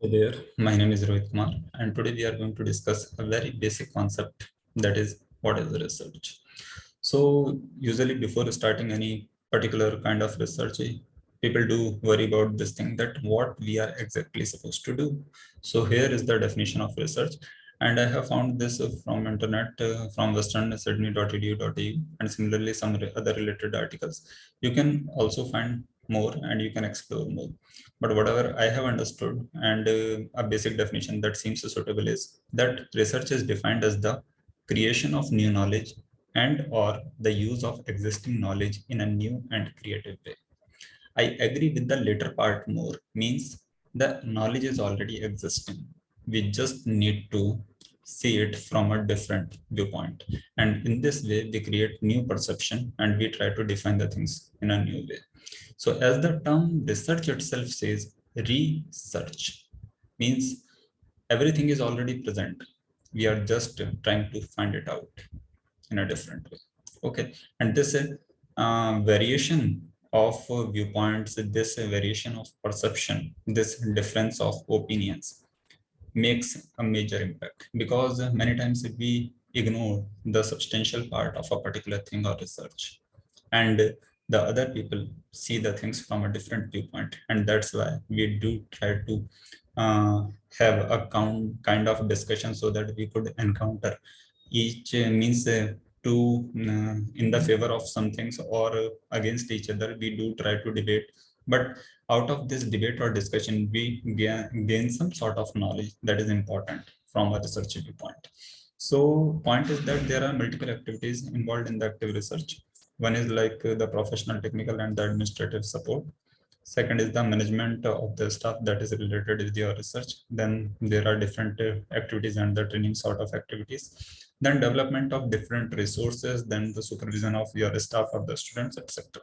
Hey there, my name is Rohit Kumar, and today we are going to discuss a very basic concept, that is, what is research. So, usually before starting any particular kind of research, people do worry about this thing, that what we are exactly supposed to do. So, here is the definition of research, and I have found this from internet, from Western Sydney.edu.au, and similarly some other related articles. You can also find more, and you can explore more. But whatever I have understood, and a basic definition that seems suitable, is that research is defined as the creation of new knowledge and or the use of existing knowledge in a new and creative way. I agree with the later part more, means the knowledge is already existing. We just need to see it from a different viewpoint. And in this way, we create new perception and we try to define the things in a new way. So as the term research itself says, research means everything is already present. We are just trying to find it out in a different way. Okay, and this variation of viewpoints, this variation of perception, this difference of opinions makes a major impact, because many times we ignore the substantial part of a particular thing or research, and the other people see the things from a different viewpoint, and that's why we do try to uh, have a kind of discussion so that we could encounter each means to in the favor of some things or against each other. We do try to debate, but out of this debate or discussion we gain some sort of knowledge that is important from a research viewpoint. So point is that there are multiple activities involved in the active research. One is like the professional, technical, and the administrative support. Second is the management of the staff that is related with your research. Then there are different activities and the training sort of activities. Then development of different resources. Then the supervision of your staff or the students, etc.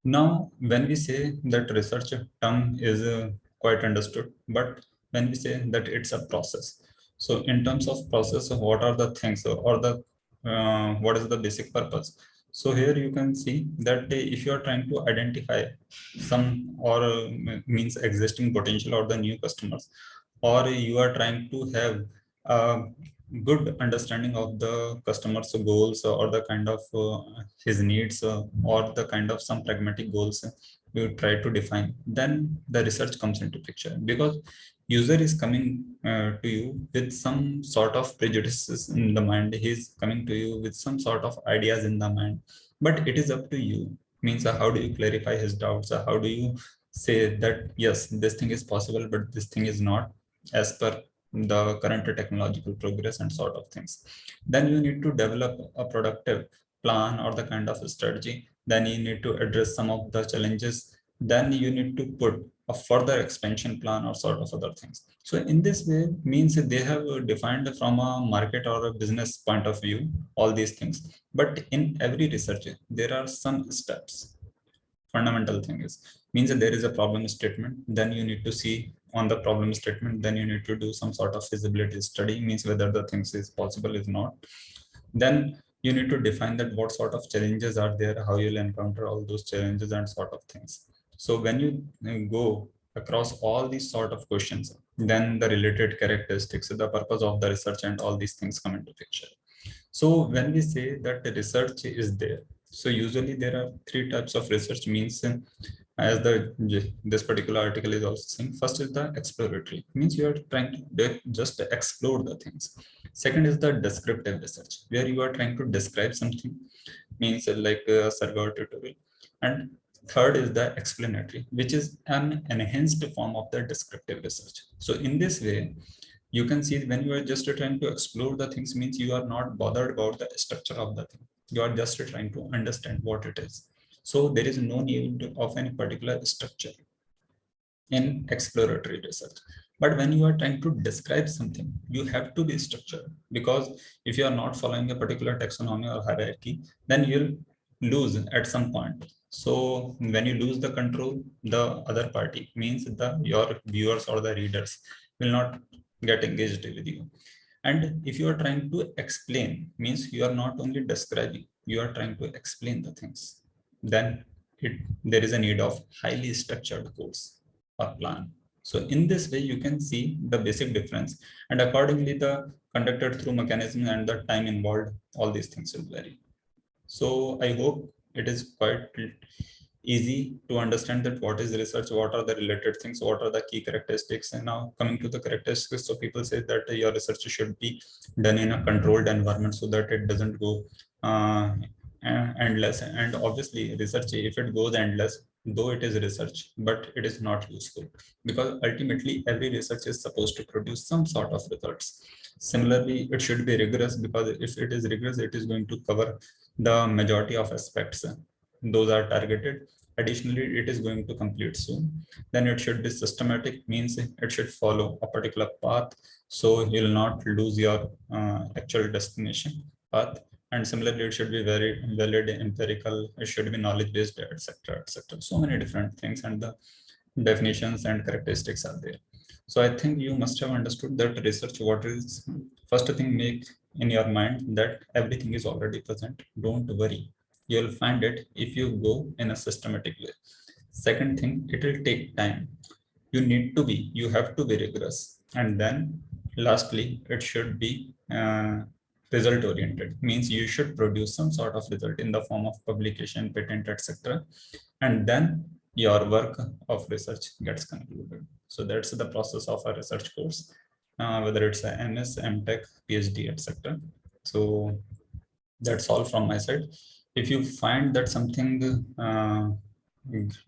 Now, when we say that research term is quite understood, but when we say that it's a process, so in terms of process, what are the things, or the what is the basic purpose? So here you can see that if you are trying to identify some or means existing potential or the new customers, or you are trying to have a good understanding of the customer's goals or the kind of his needs or the kind of some pragmatic goals you try to define, then the research comes into picture, because user is coming to you with some sort of prejudices in the mind. He's coming to you with some sort of ideas in the mind, but it is up to you, means how do you clarify his doubts, how do you say that yes, this thing is possible but this thing is not, as per the current technological progress and sort of things. Then you need to develop a productive plan or the kind of strategy. Then you need to address some of the challenges. Then you need to put a further expansion plan or sort of other things. So in this way, means they have defined from a market or a business point of view all these things. But in every research, there are some steps. Fundamental thing is, means that there is a problem statement, then you need to see on the problem statement, then you need to do some sort of feasibility study, means whether the things is possible is not. Then you need to define that what sort of challenges are there, how you'll encounter all those challenges and sort of things. So when you go across all these sort of questions, then the related characteristics, the purpose of the research, and all these things come into picture. So when we say that the research is there, so usually there are three types of research, means as this particular article is also saying. First is the exploratory, means you are trying to just explore the things. Second is the descriptive research, where you are trying to describe something, means like a survey or tutorial. And third is the explanatory, which is an enhanced form of the descriptive research. So in this way, you can see when you are just trying to explore the things, means you are not bothered about the structure of the thing. You are just trying to understand what it is. So there is no need of any particular structure in exploratory research. But when you are trying to describe something, you have to be structured, because if you are not following a particular taxonomy or hierarchy, then you'll lose at some point. So when you lose the control, the other party, means the your viewers or the readers, will not get engaged with you. And if you are trying to explain, means you are not only describing, you are trying to explain the things, then there is a need of highly structured course or plan. So in this way, you can see the basic difference, and accordingly, the conducted through mechanism and the time involved, all these things will vary. So I hope it is quite easy to understand that what is research, what are the related things, what are the key characteristics. And now coming to the characteristics, so people say that your research should be done in a controlled environment so that it doesn't go endless. And obviously research, if it goes endless, though it is research, but it is not useful, because ultimately every research is supposed to produce some sort of results. Similarly, it should be rigorous, because if it is rigorous, it is going to cover the majority of aspects. Those are targeted. Additionally, it is going to complete soon. Then it should be systematic, means it should follow a particular path, so you'll not lose your actual destination path. And similarly, it should be very valid, empirical, it should be knowledge based, etc., etc. So many different things, and the definitions and characteristics are there. So I think you must have understood that research, what is first thing, make in your mind that everything is already present. Don't worry, you'll find it if you go in a systematic way. Second thing, it will take time. You have to be rigorous. And then lastly, it should be result oriented, means you should produce some sort of result in the form of publication, patent, etc. And then your work of research gets concluded. So that's the process of a research course, whether it's a MS, MTech, PhD, etc. So that's all from my side. If you find that something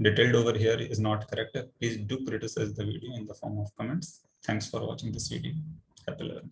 detailed over here is not correct, please do criticize the video in the form of comments. Thanks for watching this video. Happy learning.